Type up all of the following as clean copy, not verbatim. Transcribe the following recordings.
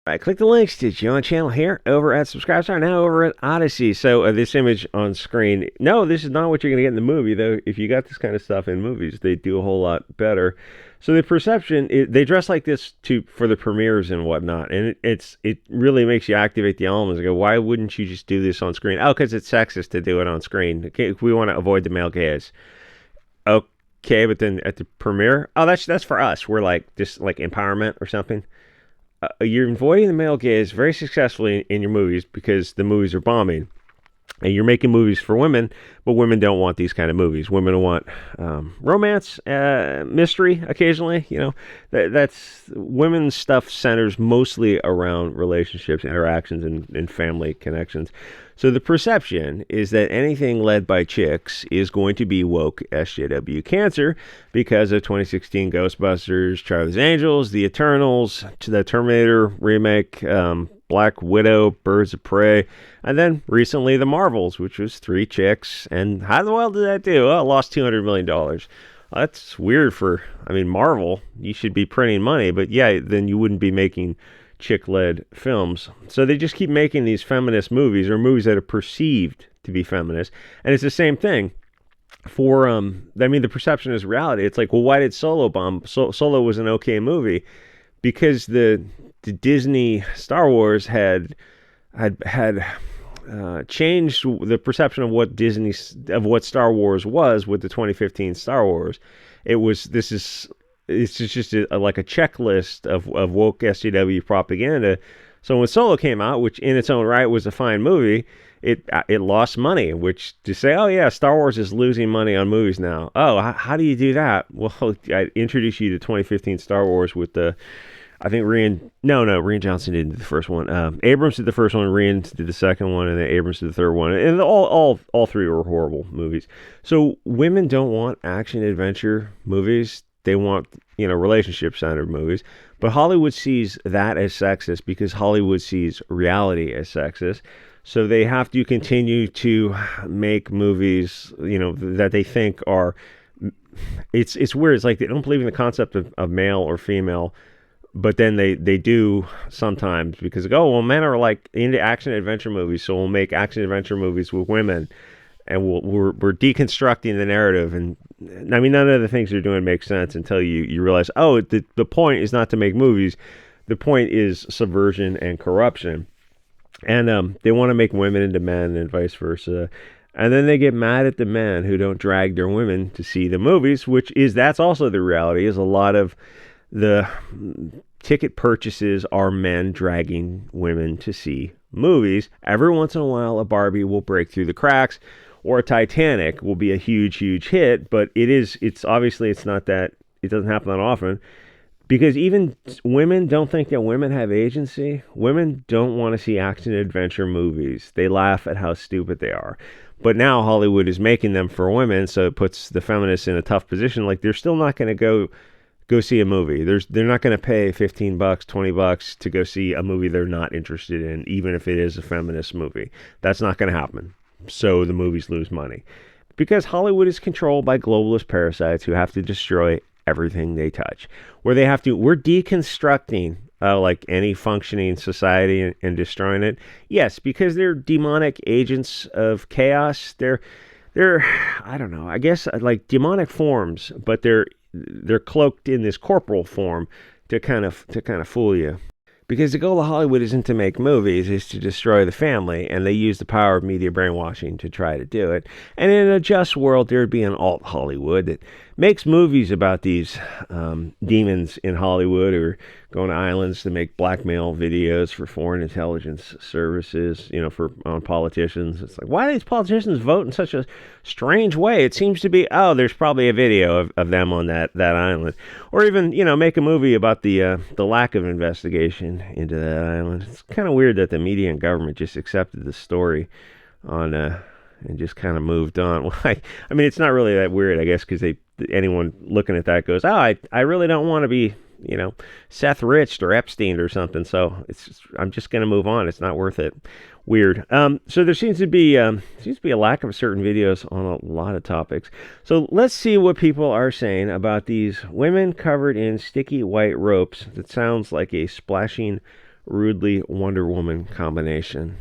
Right, click the links to join the channel here over at SubStars, now over at Odyssey. So this image on screen, no, this is not what you're going to get in the movie, though. If you got this kind of stuff in movies, they do a whole lot better. So the perception, they dress like this for the premieres and whatnot, and it really makes you activate the elements and go, why wouldn't you just do this on screen? Oh, because it's sexist to do it on screen. Okay, we want to avoid the male gaze. Okay, but then at the premiere, oh, that's for us. We're like just like empowerment or something. You're avoiding the male gaze very successfully in your movies because the movies are bombing. And you're making movies for women, but women don't want these kind of movies. Women want romance, mystery occasionally. You know, that's women's stuff centers mostly around relationships, interactions, and family connections. So the perception is that anything led by chicks is going to be woke SJW cancer because of 2016 Ghostbusters, Charlie's Angels, The Eternals, the Terminator remake, Black Widow, Birds of Prey, and then recently The Marvels, which was 3 chicks. And how the hell did that do? Well, it lost $200 million. That's weird Marvel, you should be printing money, but yeah, then you wouldn't be making chick-led films. So they just keep making these feminist movies, or movies that are perceived to be feminist. And it's the same thing for, the perception is reality. It's like, well, why did Solo bomb? Solo was an okay movie because the Disney Star Wars had changed the perception of what Star Wars was with the 2015 Star Wars. It's just like a checklist of woke SJW propaganda. So when Solo came out, which in its own right was a fine movie, it lost money. Which to say, oh yeah, Star Wars is losing money on movies now. Oh, how do you do that? Well, I introduced you to 2015 Star Wars with the. I think Rian Johnson did the first one. Abrams did the first one, Rian did the second one, and then Abrams did the third one. And all 3 were horrible movies. So women don't want action adventure movies. They want, relationship-centered movies. But Hollywood sees that as sexist because Hollywood sees reality as sexist. So they have to continue to make movies, that they think are... It's weird. It's like they don't believe in the concept of male or female. But then they do sometimes because men are like into action adventure movies, so we'll make action adventure movies with women, and we're deconstructing the narrative. And none of the things they're doing make sense until you realize, the point is not to make movies, the point is subversion and corruption, and they want to make women into men and vice versa. And then they get mad at the men who don't drag their women to see the movies, that's also the reality. Is a lot of the ticket purchases are men dragging women to see movies. Every once in a while, a Barbie will break through the cracks, or a Titanic will be a huge, huge hit. But it's obviously not that, it doesn't happen that often, because even women don't think that women have agency. Women don't want to see action adventure movies. They laugh at how stupid they are. But now Hollywood is making them for women, so it puts the feminists in a tough position. Like, they're still not going to go see a movie. They're not going to pay $15, $20 to go see a movie they're not interested in, even if it is a feminist movie. That's not going to happen. So the movies lose money. Because Hollywood is controlled by globalist parasites who have to destroy everything they touch. We're deconstructing like any functioning society and destroying it. Yes, because they're demonic agents of chaos. They're I don't know, I guess like demonic forms, but they're cloaked in this corporal form to kind of fool you. Because the goal of Hollywood isn't to make movies, it's to destroy the family, and they use the power of media brainwashing to try to do it. And in a just world, there would be an alt Hollywood that makes movies about these demons in Hollywood who are going to islands to make blackmail videos for foreign intelligence services, on politicians. It's like, why do these politicians vote in such a strange way? It seems to be, there's probably a video of them on that island. Or even, make a movie about the lack of investigation into that island. It's kind of weird that the media and government just accepted the story and just kind of moved on. Well, it's not really that weird, I guess, because anyone looking at that goes, I really don't want to be, Seth Rich or Epstein or something. So I'm just going to move on. It's not worth it. Weird. So there seems to be a lack of certain videos on a lot of topics. So let's see what people are saying about these women covered in sticky white ropes. That sounds like a splashing rudely Wonder Woman combination.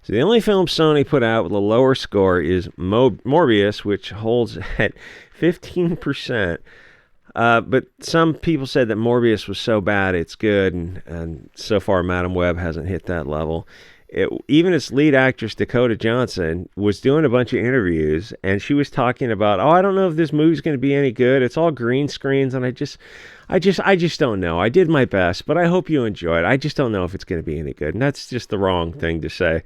So the only film Sony put out with a lower score is Morbius, which holds at 15%. But some people said that Morbius was so bad it's good, and so far Madam Web hasn't hit that level. Even its lead actress, Dakota Johnson, was doing a bunch of interviews, and she was talking about, I don't know if this movie's going to be any good. It's all green screens, and I just don't know. I did my best, but I hope you enjoy it. I just don't know if it's going to be any good. And that's just the wrong thing to say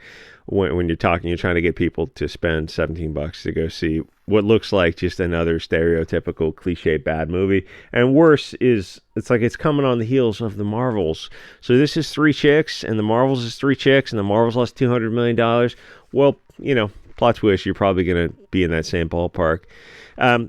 when you're trying to get people to spend $17 to go see what looks like just another stereotypical cliche bad movie. And worse is, it's like it's coming on the heels of the Marvels. So this is 3 chicks, and the Marvels is 3 chicks, and the Marvels lost $200 million. Well, plot twist, you're probably going to be in that same ballpark.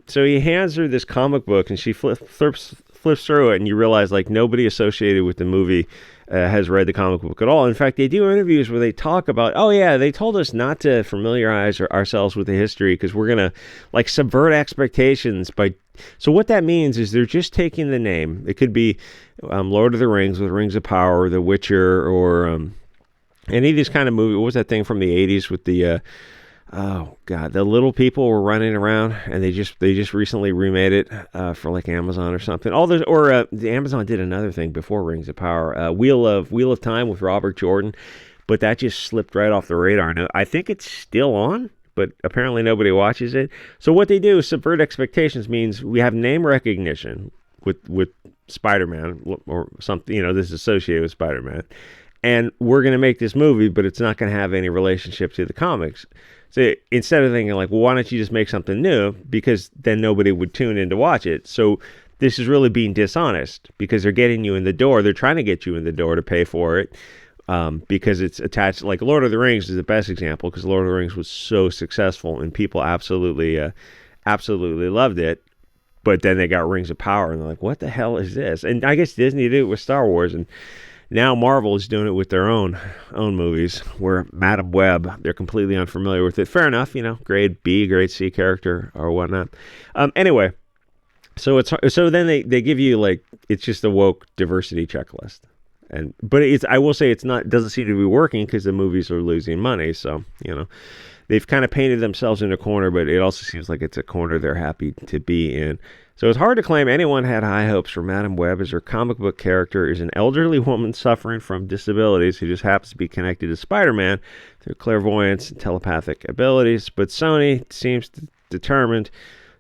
So he hands her this comic book, and she flips through it, and you realize like nobody associated with the movie has read the comic book at all. In fact, they do interviews where they talk about, they told us not to familiarize ourselves with the history because we're gonna like subvert expectations by. So what that means is they're just taking the name. It could be Lord of the Rings with Rings of Power, or The Witcher, or any of these kind of movies. What was that thing from the 80s with the the little people were running around, and they just recently remade it for like Amazon or something. The Amazon did another thing before Rings of Power, Wheel of Time with Robert Jordan, but that just slipped right off the radar. Now, I think it's still on, but apparently nobody watches it. So what they do is subvert expectations. Means we have name recognition with Spider-Man or something. This is associated with Spider-Man, and we're going to make this movie, but it's not going to have any relationship to the comics. So instead of thinking like, well, why don't you just make something new? Because then nobody would tune in to watch it. So this is really being dishonest because they're getting you in the door. They're trying to get you in the door to pay for it because it's attached. Like Lord of the Rings is the best example because Lord of the Rings was so successful and people absolutely loved it. But then they got Rings of Power and they're like, what the hell is this? And I guess Disney did it with Star Wars, and now Marvel is doing it with their own movies, where Madam Web, they're completely unfamiliar with it. Fair enough, grade B, grade C character or whatnot. Anyway, so then they give you like, it's just a woke diversity checklist. But I will say it doesn't seem to be working because the movies are losing money. So, they've kind of painted themselves in a corner, but it also seems like it's a corner they're happy to be in. So it's hard to claim anyone had high hopes for Madam Web, as her comic book character is an elderly woman suffering from disabilities who just happens to be connected to Spider-Man through clairvoyance and telepathic abilities. But Sony seems determined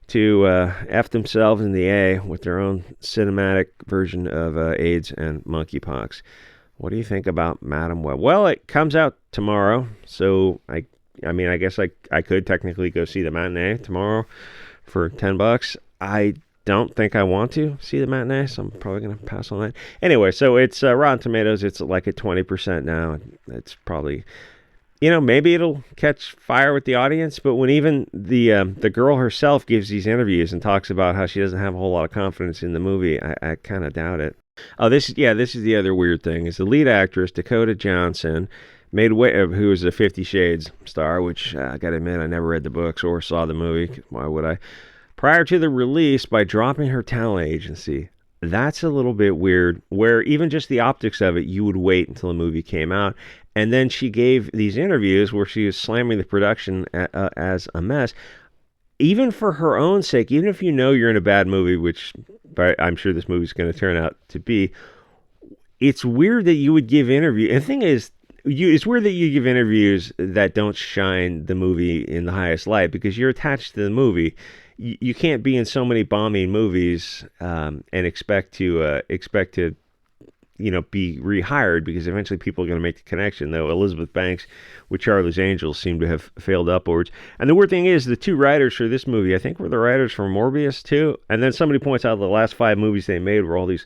to F themselves in the A with their own cinematic version of AIDS and monkeypox. What do you think about Madam Web? Well, it comes out tomorrow, so I guess I could technically go see the matinee tomorrow for $10. I don't think I want to see the matinee, so I'm probably going to pass on that. Anyway, so it's Rotten Tomatoes. It's like at 20% now. It's probably, maybe it'll catch fire with the audience. But when even the girl herself gives these interviews and talks about how she doesn't have a whole lot of confidence in the movie, I kind of doubt it. Oh, this is the other weird thing. Is the lead actress, Dakota Johnson, who was a 50 Shades star, which I got to admit, I never read the books or saw the movie. Why would I? Prior to the release, by dropping her talent agency. That's a little bit weird, where even just the optics of it, you would wait until the movie came out. And then she gave these interviews where she was slamming the production as a mess. Even for her own sake, even if you're in a bad movie, which I'm sure this movie's going to turn out to be, it's weird that you would give interviews. And the thing is, it's weird that you give interviews that don't shine the movie in the highest light because you're attached to the movie. You can't be in so many bombing movies and expect to be rehired, because eventually people are going to make the connection. Though Elizabeth Banks with Charlie's Angels seem to have failed upwards. And the weird thing is, the 2 writers for this movie, I think, were the writers for Morbius too. And then somebody points out the last 5 movies they made were all these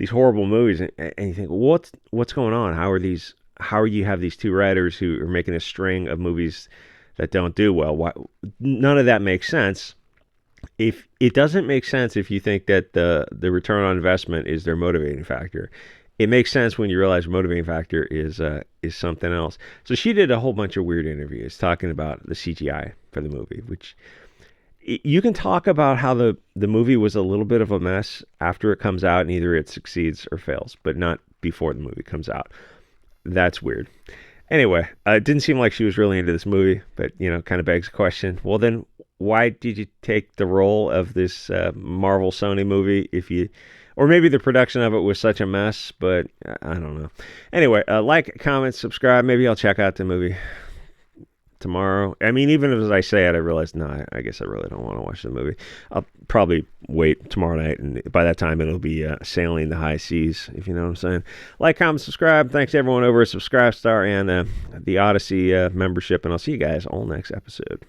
horrible movies, and you think, what's going on? How you have these 2 writers who are making a string of movies that don't do well? Why? None of that makes sense. If it doesn't make sense if you think that the return on investment is their motivating factor. It makes sense when you realize motivating factor is something else. So she did a whole bunch of weird interviews talking about the CGI for the movie, which you can talk about how the movie was a little bit of a mess after it comes out, and either it succeeds or fails, but not before the movie comes out. That's weird. Anyway, it didn't seem like she was really into this movie, but, kind of begs the question. Well, then why did you take the role of this Marvel Sony movie or maybe the production of it was such a mess, but I don't know. Anyway, like, comment, subscribe. Maybe I'll check out the movie tomorrow. I mean, even as I say it, I realize, no, I guess I really don't want to watch the movie. I'll probably wait tomorrow night, and by that time it'll be sailing the high seas, if you know what I'm saying. Like, comment, subscribe. Thanks to everyone over at SubScribe Star and the Odyssey membership, and I'll see you guys all next episode.